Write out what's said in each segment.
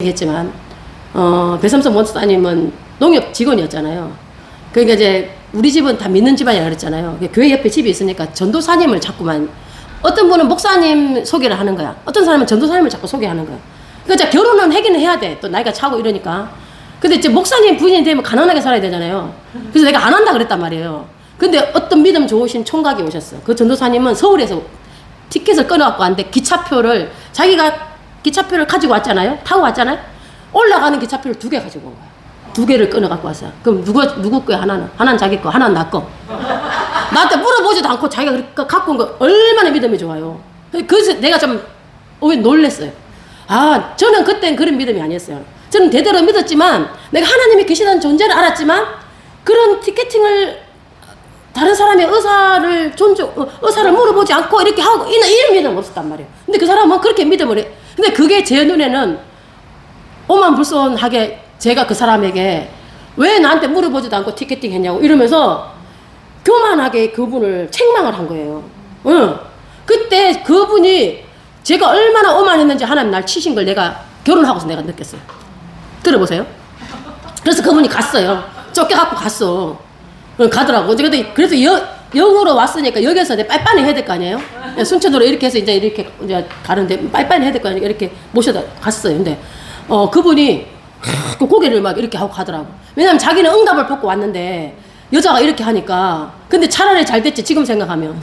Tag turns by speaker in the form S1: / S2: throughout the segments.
S1: 했지만 배삼선 원수사님은 농협 직원이었잖아요. 그러니까 이제 우리 집은 다 믿는 집안이라 그랬잖아요. 교회 옆에 집이 있으니까 전도사님을 자꾸만 어떤 분은 목사님 소개를 하는 거야. 어떤 사람은 전도사님을 자꾸 소개하는 거야. 그러니까 결혼은 하기는 해야 돼. 또 나이가 차고 이러니까. 근데 이제 목사님 부인이 되면 가난하게 살아야 되잖아요. 그래서 내가 안 한다 그랬단 말이에요. 근데 어떤 믿음 좋으신 총각이 오셨어. 그 전도사님은 서울에서 티켓을 끊어갖고 왔는데 기차표를 자기가 기차표를 가지고 왔잖아요. 타고 왔잖아요. 올라가는 기차표를 2개 가지고 온 거야. 2개를 끊어갖고 왔어요. 그럼 누구 거야? 하나는 자기 거, 하나는 나 거. 나한테 물어보지도 않고 자기가 그렇게 갖고 온 거 얼마나 믿음이 좋아요. 그래서 내가 좀 놀랬어요. 아, 저는 그땐 그런 믿음이 아니었어요. 저는 대대로 믿었지만 내가 하나님이 계시다는 존재를 알았지만 그런 티켓팅을 다른 사람의 의사를 물어보지 않고 이렇게 하고 이런 믿음 없었단 말이에요. 근데 그 사람은 그렇게 믿음을 해. 근데 그게 제 눈에는 오만불손하게 제가 그 사람에게 왜 나한테 물어보지도 않고 티켓팅 했냐고 이러면서 교만하게 그분을 책망을 한 거예요. 그때 그분이 제가 얼마나 오만했는지 하나님 날 치신 걸 내가 결혼하고서 내가 느꼈어요. 들어보세요. 그래서 그분이 갔어요. 쫓겨갖고 갔어. 가더라고. 그래서 영으로 왔으니까 여기서 내 빨리빨리 해야 될 거 아니에요? 순천으로 이렇게 해서 이제 가는데 빨리빨리 해야 될 거 아니에요? 이렇게 모셔다 갔어요. 근데, 그분이 그 고개를 막 이렇게 하고 가더라고. 왜냐면 자기는 응답을 받고 왔는데 여자가 이렇게 하니까. 근데 차라리 잘 됐지, 지금 생각하면.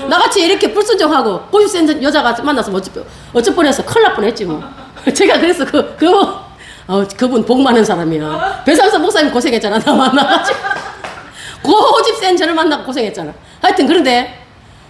S1: 나같이 이렇게 불순종하고 50센 여자가 만나서 어쩔 뻔했어. 큰일 날 뻔했지 뭐. 제가 그래서 그분 복 많은 사람이야. 배삼선 목사님 고생했잖아. 나 만나가지고. 고집 센 저를 만나고 고생했잖아. 하여튼 그런데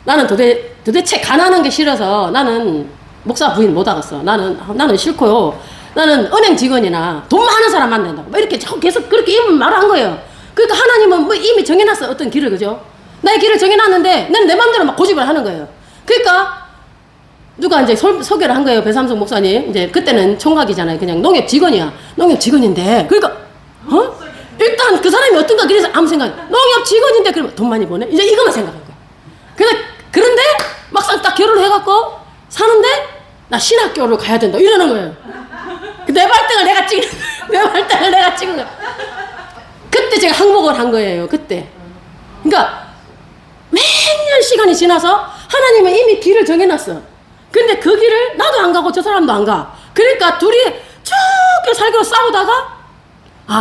S1: 나는 도대체 가난한 게 싫어서 나는 목사 부인 못 하겠어. 나는 싫고요. 나는 은행 직원이나 돈 많은 사람 만난다고. 뭐 이렇게 자꾸 계속 그렇게 입을 말한 거예요. 그러니까 하나님은 뭐 이미 정해놨어. 어떤 길을, 그죠? 나의 길을 정해놨는데 나는 내 마음대로 막 고집을 하는 거예요. 그러니까 누가 이제 소개를 한 거예요. 배삼성 목사님. 이제 그때는 총각이잖아요. 그냥 농협 직원이야. 농협 직원인데. 그러니까, 일단 그 사람이 어떤가 그래서 아무 생각. 농협 직원인데 그러면 돈 많이 버네? 이제 이것만 생각한 거야. 그런데 막상 딱 결혼을 해갖고 사는데 나 신학교를 가야 된다. 이러는 거예요. 내 발등을 내가 찍은 거야. 그때 제가 항복을 한 거예요. 그때. 그러니까 몇 년 시간이 지나서 하나님은 이미 길을 정해놨어. 근데 그 길을 나도 안 가고 저 사람도 안 가. 그러니까 둘이 쭉 살기로 싸우다가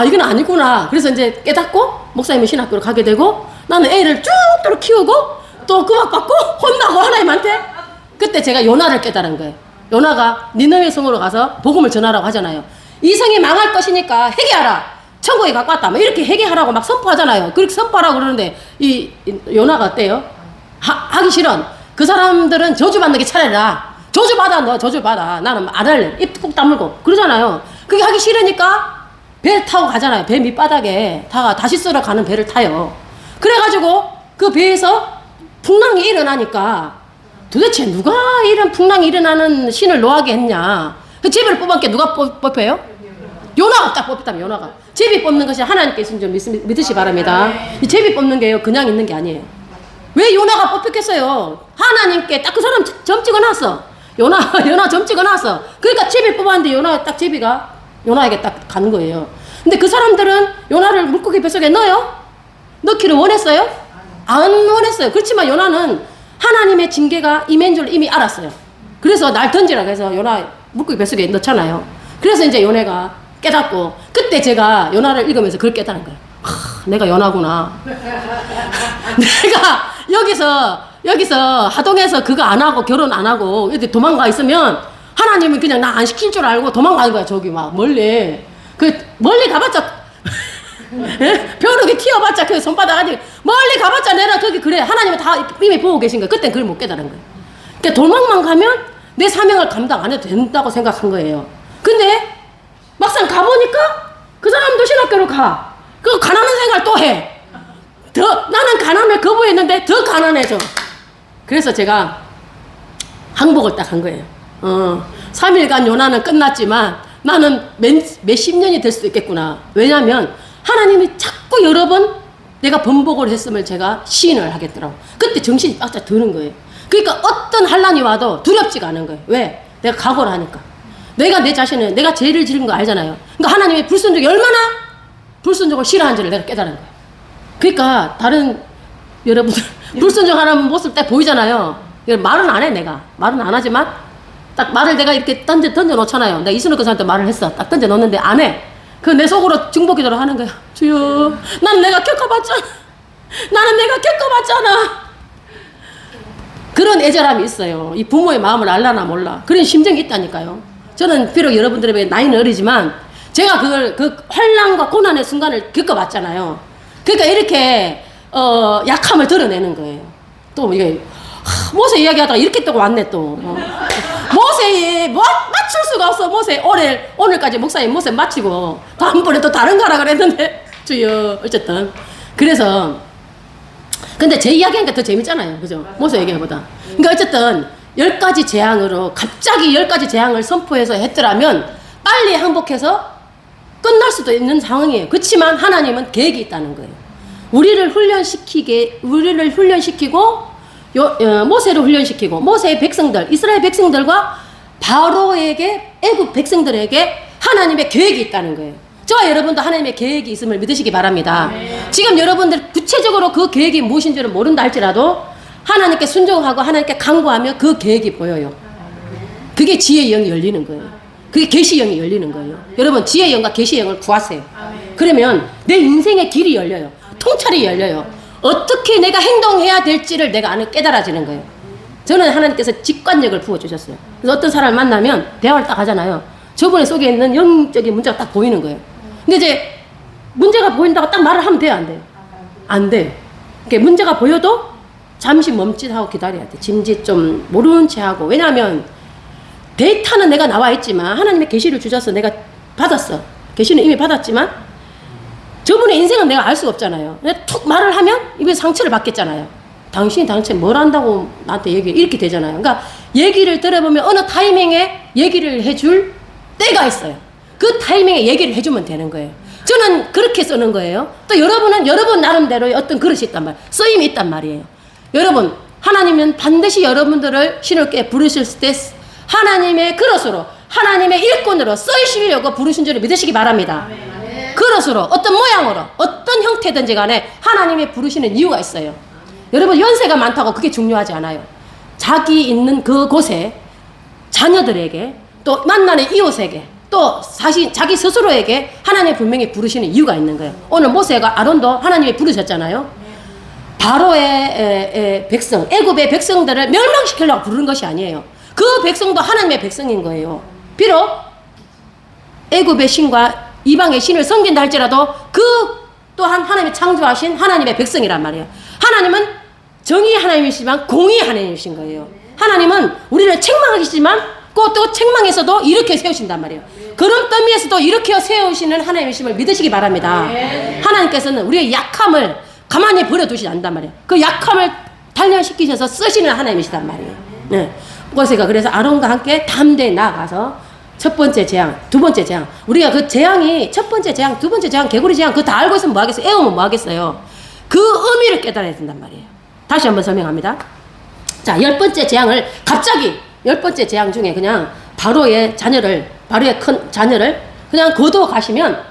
S1: 이건 아니구나. 그래서 이제 깨닫고 목사님이 신학교를 가게 되고 나는 애를 쭉 키우고 또 구박받고 혼나고 하나님한테. 그때 제가 요나를 깨달은 거예요. 요나가 니느웨 성으로 가서 복음을 전하라고 하잖아요. 이 성이 망할 것이니까 회개하라. 천국에 갖고 왔다. 뭐 이렇게 회개하라고 막 선포하잖아요. 그렇게 선포하라고 그러는데 이 요나가 어때요? 하기 싫은. 그 사람들은 저주받는 게 차라리라. 저주받아, 너 저주받아. 나는 안 할래. 입 꾹 다물고 그러잖아요. 그게 하기 싫으니까 배 타고 가잖아요. 배 밑바닥에 다시 쓸어 가는 배를 타요. 그래가지고 그 배에서 풍랑이 일어나니까 도대체 누가 이런 풍랑이 일어나는 신을 노하게 했냐. 그 제비를 뽑은 게 누가 뽑혀요? 요나가 딱 뽑혔다면 요나가. 제비 뽑는 것이 하나님께 있으면 좀 믿으시 바랍니다. 이 제비 뽑는 게요 그냥 있는 게 아니에요. 왜 요나가 뽑혔겠어요? 하나님께 딱 그 사람 점 찍어놨어. 요나 점 찍어놨어. 그러니까 제비 뽑았는데 제비가 요나에게 딱 가는 거예요. 근데 그 사람들은 요나를 물고기 뱃속에 넣기를 원했어요? 안 원했어요. 그렇지만 요나는 하나님의 징계가 임한 줄 이미 알았어요. 그래서 날 던지라고 해서 요나 물고기 뱃속에 넣잖아요. 그래서 이제 요나가 깨닫고 그때 제가 요나를 읽으면서 그걸 깨달은 거예요. 내가 요나구나. 내가 여기서 하동에서 그거 안 하고 결혼 안 하고 이렇게 도망가 있으면 하나님은 그냥 나 안 시킬 줄 알고 도망가는 거야. 저기 막 멀리. 멀리 가봤자 벼룩이 튀어봤자 그 손바닥 아직 멀리 가봤자 내가 거기 그래. 하나님은 다 이미 보고 계신 거야. 그땐 그걸 못 깨달은 거야. 그러니까 도망만 가면 내 사명을 감당 안 해도 된다고 생각한 거예요. 근데 막상 가보니까 그 사람도 신학교로 가. 그 가난한 생활 또 해. 나는 가난을 거부했는데 더 가난해져. 그래서 제가 항복을 딱 한 거예요. 3일간 요나는 끝났지만 나는 몇십 년이 될 수도 있겠구나. 왜냐면 하나님이 자꾸 여러 번 내가 번복을 했으면 제가 시인을 하겠더라고. 그때 정신이 바짝 드는 거예요. 그러니까 어떤 환란이 와도 두렵지가 않은 거예요. 왜? 내가 각오를 하니까. 내가 내 자신을 내가 죄를 지른 거 알잖아요. 그러니까 하나님의 불순종이 얼마나 불순종을 싫어하는지를 내가 깨달은 거예요. 그러니까 다른 여러분들 불순종하는 모습 딱 보이잖아요. 말은 안 해. 내가 말은 안 하지만 딱 말을 내가 이렇게 던져 놓잖아요. 내가 이순호 교사한테 말을 했어. 딱 던져 놓는데 안 해. 그 내 속으로 중보기도를 하는 거야. 주여, 난 내가 겪어봤잖아. 나는 내가 겪어봤잖아. 그런 애절함이 있어요. 이 부모의 마음을 알라나 몰라. 그런 심정이 있다니까요. 저는 비록 여러분들에 비해 나이는 어리지만 제가 그 환난과 고난의 순간을 겪어봤잖아요. 그러니까 이렇게 약함을 드러내는 거예요. 또 이게 모세 이야기하다가 이렇게 또 왔네 또. 모세에 맞출 수가 없어. 모세 오늘까지 목사님 모세 마치고 다음번에 또 다른 거 하라 그랬는데 주여 어쨌든 그래서 근데 제 이야기하니까 더 재밌잖아요. 그죠? 모세 얘기보다. 그러니까 어쨌든 10가지 재앙으로 갑자기 10가지 재앙을 선포해서 했더라면 빨리 항복해서 끝날 수도 있는 상황이에요. 그렇지만 하나님은 계획이 있다는 거예요. 우리를 훈련시키고 모세를 훈련시키고 모세의 백성들 이스라엘 백성들과 바로에게 애굽 백성들에게 하나님의 계획이 있다는 거예요. 저와 여러분도 하나님의 계획이 있음을 믿으시기 바랍니다. 지금 여러분들 구체적으로 그 계획이 무엇인지를 모른다 할지라도 하나님께 순종하고 하나님께 간구하며 그 계획이 보여요. 그게 지혜의 영이 열리는 거예요. 그게 계시의 영이 열리는 거예요. 여러분 지혜의 영과 계시의 영을 구하세요. 그러면 내 인생의 길이 열려요. 통찰이 열려요. 어떻게 내가 행동해야 될지를 내가 깨달아지는 거예요. 저는 하나님께서 직관력을 부어주셨어요. 그래서 어떤 사람을 만나면 대화를 딱 하잖아요. 저분의 속에 있는 영적인 문제가 딱 보이는 거예요. 근데 이제 문제가 보인다고 딱 말을 하면 돼요? 안 돼요? 안 돼. 그러니까 문제가 보여도 잠시 멈칫하고 기다려야 돼. 짐짓 좀 모르는 채 하고. 왜냐하면 데이터는 내가 나와 있지만 하나님의 계시를 주셔서 내가 받았어. 계시는 이미 받았지만 저분의 인생은 내가 알 수가 없잖아요. 툭 말을 하면 입에 상처를 받겠잖아요. 당신이 당최 뭘 한다고 나한테 이렇게 되잖아요. 그러니까 얘기를 들어보면 어느 타이밍에 얘기를 해줄 때가 있어요. 그 타이밍에 얘기를 해주면 되는 거예요. 저는 그렇게 쓰는 거예요. 또 여러분은 여러분 나름대로의 어떤 그릇이 있단 말이에요. 쓰임이 있단 말이에요. 여러분 하나님은 반드시 여러분들을 신을게 부르실 때 하나님의 그릇으로 하나님의 일꾼으로 쓰시려고 부르신 줄을 믿으시기 바랍니다. 그릇으로 어떤 모양으로 어떤 형태든지 간에 하나님이 부르시는 이유가 있어요. 여러분 연세가 많다고 그게 중요하지 않아요. 자기 있는 그곳에 자녀들에게 또 만나는 이웃에게 또 사실 자기 스스로에게 하나님이 분명히 부르시는 이유가 있는 거예요. 오늘 모세가 아론도 하나님이 부르셨잖아요. 바로의 백성 애굽의 백성들을 멸망시키려고 부르는 것이 아니에요. 그 백성도 하나님의 백성인 거예요. 비록 애굽의 신과 이방의 신을 섬긴다 할지라도 그 또한 하나님이 창조하신 하나님의 백성이란 말이에요. 하나님은 정의 하나님이시지만 공의 하나님이신 거예요. 하나님은 우리를 책망하시지만 또 책망에서도 이렇게 세우신단 말이에요. 그런 더미에서도 이렇게 세우시는 하나님이심을 믿으시기 바랍니다. 하나님께서는 우리의 약함을 가만히 버려두시지 않는단 말이에요. 그 약함을 단련시키셔서 쓰시는 하나님이시단 말이에요. 네. 그래서 아론과 함께 담대히 나아가서 첫 번째 재앙, 두 번째 재앙. 우리가 그 재앙이 첫 번째 재앙, 두 번째 재앙, 개구리 재앙 그거 다 알고 있으면 뭐 하겠어요? 애우면 뭐 하겠어요? 그 의미를 깨달아야 된단 말이에요. 다시 한번 설명합니다. 자, 10번째 재앙을 갑자기 10번째 재앙 중에 그냥 바로의 큰 자녀를 그냥 거두어 가시면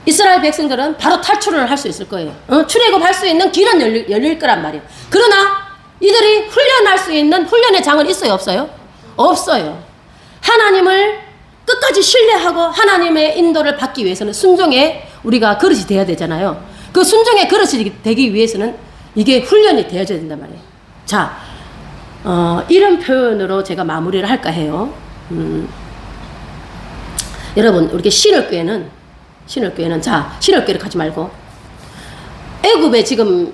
S1: 이스라엘 백성들은 바로 탈출을 할 수 있을 거예요. 출애굽할 수 있는 길은 열릴 거란 말이에요. 그러나 이들이 훈련할 수 있는 훈련의 장은 있어요? 없어요? 없어요. 하나님을 끝까지 신뢰하고 하나님의 인도를 받기 위해서는 순종의 우리가 그릇이 되어야 되잖아요. 그 순종의 그릇이 되기 위해서는 이게 훈련이 되어져야 된단 말이에요. 자, 이런 표현으로 제가 마무리를 할까 해요. 여러분, 우리 신을교회는 자, 신을교회를 가지 말고 애굽에 지금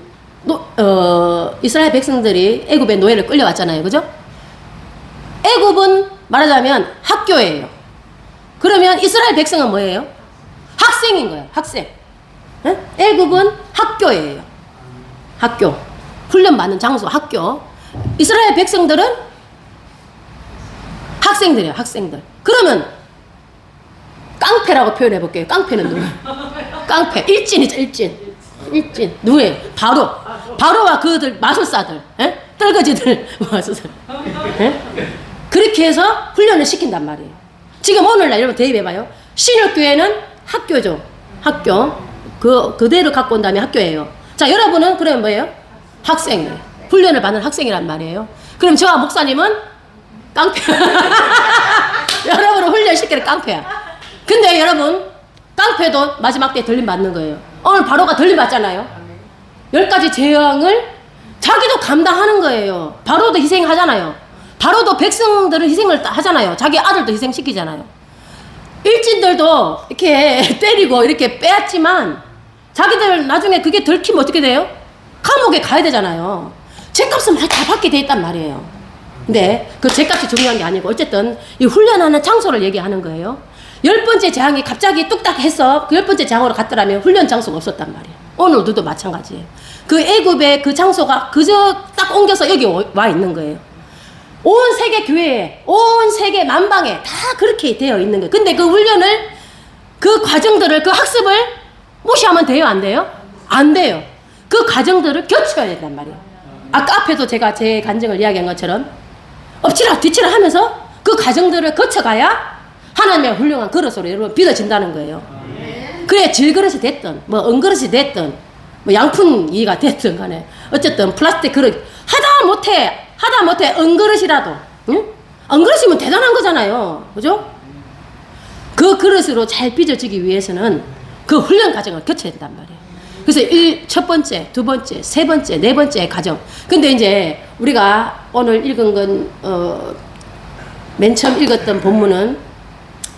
S1: 이스라엘 백성들이 애굽의 노예를 끌려왔잖아요. 그죠? 애굽은 말하자면 학교예요. 그러면 이스라엘 백성은 뭐예요? 학생인 거예요. 학생. 네? 애굽은 학교예요. 학교. 훈련받는 장소 학교. 이스라엘 백성들은 학생들이에요. 학생들. 그러면 깡패라고 표현해 볼게요. 깡패는 누구예요? 깡패. 일진이죠. 일진. 누구예요? 바로와 그들 마술사들. 떨거지들 마술사. 그렇게 해서 훈련을 시킨단 말이에요. 지금 오늘날 여러분 대입해봐요. 신육교회는 학교죠. 학교. 그대로 갖고 온 다음에 학교예요. 자, 여러분은 그러면 뭐예요? 학생이에요. 훈련을 받는 학생이란 말이에요. 그럼 저와 목사님은 깡패. 여러분을 훈련시키는 깡패야. 근데 여러분, 깡패도 마지막 때 들림 받는 거예요. 오늘 바로가 들림 받잖아요. 10가지 재앙을 자기도 감당하는 거예요. 바로도 희생하잖아요. 바로도 백성들은 희생을 하잖아요. 자기 아들도 희생시키잖아요. 일진들도 이렇게 때리고 이렇게 빼앗지만 자기들 나중에 그게 들키면 어떻게 돼요? 감옥에 가야 되잖아요. 죗값은 다 받게 돼 있단 말이에요. 근데 그 죗값이 중요한 게 아니고 어쨌든 이 훈련하는 장소를 얘기하는 거예요. 10번째 재앙이 갑자기 뚝딱 해서 그 10번째 재앙으로 갔더라면 훈련 장소가 없었단 말이에요. 오늘도 마찬가지예요. 그 애굽의 그 장소가 그저 딱 옮겨서 여기 와 있는 거예요. 온 세계 교회에, 온 세계 만방에 다 그렇게 되어 있는 거예요. 근데 그 훈련을, 그 과정들을, 그 학습을 무시하면 돼요? 안 돼요? 안 돼요. 그 과정들을 겪어야 된단 말이에요. 아까 앞에도 제가 제 간증을 이야기한 것처럼 엎치락 뒤치락 하면서 그 과정들을 거쳐가야 하나님의 훌륭한 그릇으로 여러분 빚어진다는 거예요. 그래 질그릇이 됐든 뭐 은그릇이 됐든 뭐 양푼이가 됐든 간에 어쨌든 플라스틱 그릇 하다 못해 은그릇이라도, 응? 은그릇이면 대단한 거잖아요. 그죠? 그 그릇으로 잘 빚어지기 위해서는 그 훈련 과정을 거쳐야 된단 말이에요. 그래서 첫 번째, 두 번째, 세 번째, 네 번째 과정. 근데 이제 우리가 오늘 읽은 건 맨 처음 읽었던 본문은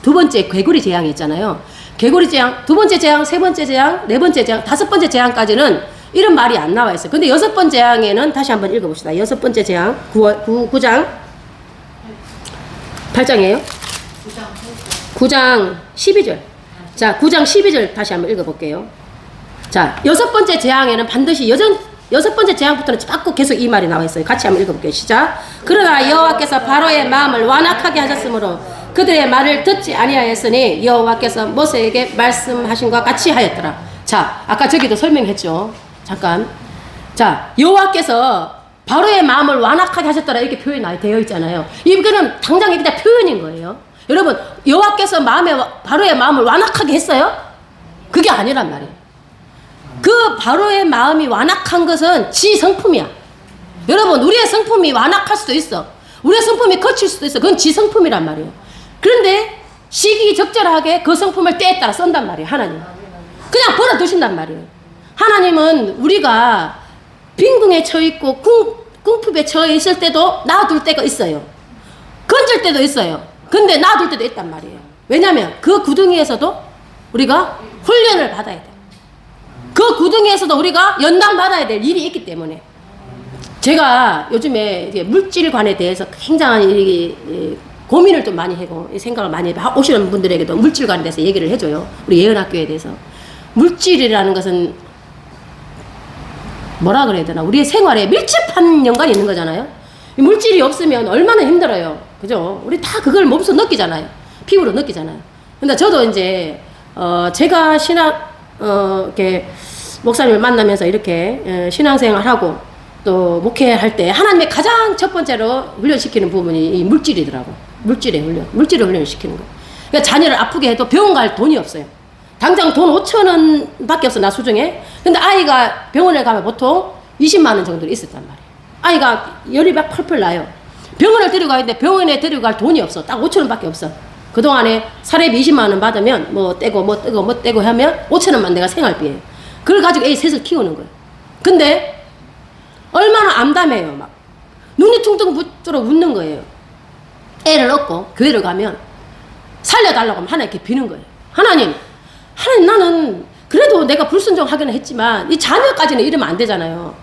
S1: 두 번째 개구리 재앙이 있잖아요. 개구리 재앙, 두 번째 재앙, 세 번째 재앙, 네 번째 재앙, 다섯 번째 재앙까지는 이런 말이 안 나와 있어요. 근데 여섯 번째 재앙에는 다시 한번 읽어봅시다. 여섯 번째 재앙, 9장 8장이에요? 9장 12절. 자, 9장 12절 다시 한번 읽어볼게요. 자, 여섯 번째 재앙에는 반드시 여섯 번째 재앙부터는 자꾸 계속 이 말이 나와 있어요. 같이 한번 읽어볼게요. 시작. 그러나 여호와께서 바로의 마음을 완악하게 하셨으므로 그들의 말을 듣지 아니하였으니 여호와께서 모세에게 말씀하신 것과 같이 하였더라. 자, 아까 저기도 설명했죠. 잠깐. 자, 여호와께서 바로의 마음을 완악하게 하셨더라 이렇게 표현이 되어 있잖아요. 이거는 당장 그냥 표현인 거예요. 여러분, 여호와께서 바로의 마음을 완악하게 했어요? 그게 아니란 말이에요. 그 바로의 마음이 완악한 것은 지 성품이야. 여러분, 우리의 성품이 완악할 수도 있어. 우리의 성품이 거칠 수도 있어. 그건 지 성품이란 말이에요. 그런데 시기적절하게 그 성품을 때에 따라 쓴단 말이에요. 하나님 그냥 버려두신단 말이에요. 하나님은 우리가 빈궁에 처해있고 궁핍에 처해 있을 때도 놔둘 때가 있어요. 건질 때도 있어요. 근데 놔둘 때도 있단 말이에요. 왜냐하면 그 구덩이에서도 우리가 훈련을 받아야 돼. 그 구덩이에서도 우리가 연단받아야 될 일이 있기 때문에. 제가 요즘에 물질관에 대해서 굉장히 고민을 좀 많이 하고 생각을 많이 오시는 분들에게도 물질관에 대해서 얘기를 해줘요. 우리 예언학교에 대해서. 물질이라는 것은 뭐라 그래야 되나, 우리의 생활에 밀접한 연관이 있는 거잖아요. 물질이 없으면 얼마나 힘들어요. 그죠? 우리 다 그걸 몸소 느끼잖아요. 피부로 느끼잖아요. 근데 저도 이제 제가 이렇게 목사님을 만나면서 이렇게 신앙생활하고 또 목회할 때 하나님의 가장 첫 번째로 훈련시키는 부분이 이 물질이더라고. 물질의 훈련, 물질을 훈련시키는 거. 그러니까 자녀를 아프게 해도 병원 갈 돈이 없어요. 당장 돈 5,000원 밖에 없어, 나 수중에. 근데 아이가 병원에 가면 보통 20만 원 정도 있었단 말이에요. 아이가 열이 막 펄펄 나요. 병원을 데려가는데 병원에 데려갈 돈이 없어. 딱 5,000원 밖에 없어. 그동안에 사례비 20만 원 받으면 뭐 떼고 하면 5,000원만 내가 생활비예요. 그걸 가지고 애 셋을 키우는 거예요. 근데 얼마나 암담해요. 막 눈이 퉁퉁 부도록 웃는 거예요. 애를 얻고 교회를 가면 살려달라고 하면 하나님께 비는 거예요. 하나님 나는 그래도 내가 불순종하기는 했지만 이 자녀까지는 이러면 안 되잖아요.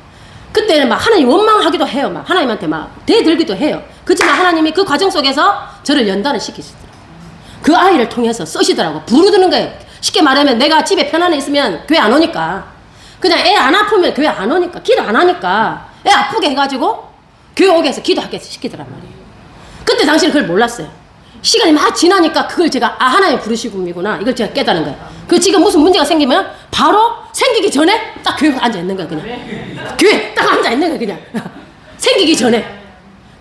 S1: 그때는 막 하나님 원망하기도 해요. 막 하나님한테 막 대들기도 해요. 그렇지만 하나님이 그 과정 속에서 저를 연단을 시키시더라고요. 그 아이를 통해서 쓰시더라고. 부르드는 거예요. 쉽게 말하면 내가 집에 편안해 있으면 교회 안 오니까, 그냥 애 안 아프면 교회 안 오니까, 기도 안 하니까 애 아프게 해가지고 교회 오게 해서 기도하게 시키더란 말이에요. 그때 당신은 그걸 몰랐어요. 시간이 막 지나니까 그걸 제가 하나님 부르시고이구나 이걸 제가 깨달은 거예요. 그 지금 무슨 문제가 생기면 바로 생기기 전에 딱 교회에 앉아 있는 거야. 그냥 교회에 딱 앉아 있는 거야. 그냥 생기기 전에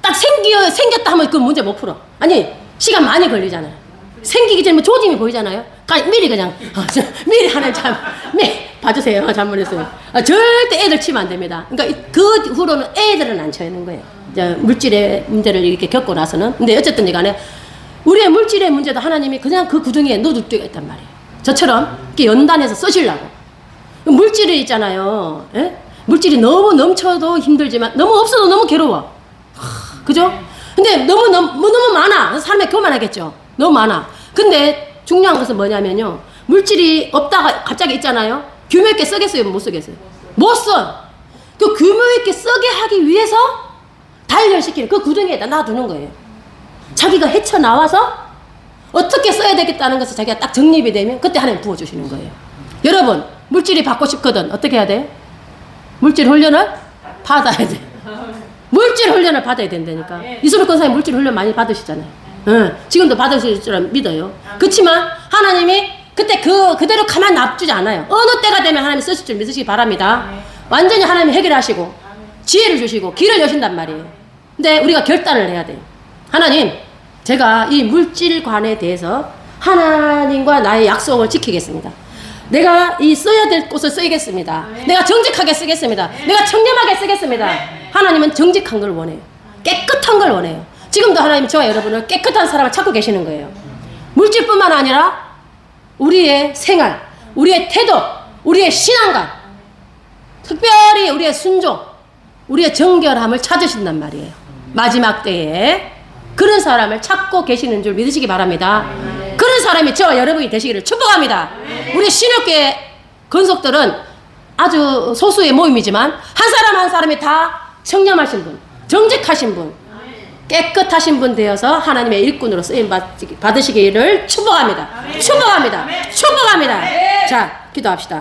S1: 딱 생겼다 하면 그 문제 못 풀어. 아니 시간 많이 걸리잖아요. 생기기 전에 뭐 조짐이 보이잖아요. 미리 그냥 미리 하는 봐주세요. 잘못했어요. 절대 애들 치면 안 됩니다. 그러니까 그 후로는 애들은 안 쳐는 거예요. 이제 물질의 문제를 이렇게 겪고 나서는. 근데 어쨌든 간에 우리의 물질의 문제도 하나님이 그냥 그 구덩이에 넣어둘 때가 있단 말이에요. 저처럼 이렇게 연단해서 쓰시려고. 물질이 있잖아요. 예? 물질이 너무 넘쳐도 힘들지만 너무 없어도 너무 괴로워. 그죠? 근데 너무 많아. 사람이 교만하겠죠. 너무 많아. 근데 중요한 것은 뭐냐면요. 물질이 없다가 갑자기 있잖아요. 규모 있게 쓰겠어요? 못 쓰겠어요? 못 써. 그 규모 있게 쓰게 하기 위해서 단련시키는 그 구덩이에다 놔두는 거예요. 자기가 헤쳐나와서 어떻게 써야 되겠다는 것을 자기가 딱 정립이 되면 그때 하나님 부어주시는 거예요. 여러분, 물질이 받고 싶거든. 어떻게 해야 돼? 물질 훈련을 받아야 돼. 물질 훈련을 받아야 된다니까. 이소룡 권사님 물질 훈련 많이 받으시잖아요. 지금도 받으실 줄 믿어요. 그렇지만 하나님이 그때 그대로 가만 놔두지 않아요. 어느 때가 되면 하나님이 쓰실 줄 믿으시기 바랍니다. 완전히 하나님이 해결하시고 지혜를 주시고 길을 여신단 말이에요. 근데 우리가 결단을 해야 돼요. 하나님, 제가 이 물질관에 대해서 하나님과 나의 약속을 지키겠습니다. 내가 이 써야 될 곳을 쓰겠습니다. 내가 정직하게 쓰겠습니다. 내가 청렴하게 쓰겠습니다. 하나님은 정직한 걸 원해요. 깨끗한 걸 원해요. 지금도 하나님이 저와 여러분을 깨끗한 사람을 찾고 계시는 거예요. 물질뿐만 아니라 우리의 생활, 우리의 태도, 우리의 신앙감, 특별히 우리의 순종, 우리의 정결함을 찾으신단 말이에요. 마지막 때에 그런 사람을 찾고 계시는 줄 믿으시기 바랍니다. 그런 사람이 저와 여러분이 되시기를 축복합니다. 우리 신학교의 건속들은 아주 소수의 모임이지만 한 사람 한 사람이 다 청렴하신 분, 정직하신 분, 깨끗하신 분 되어서 하나님의 일꾼으로 쓰임 받으시기를 축복합니다. 축복합니다. 축복합니다. 자, 기도합시다.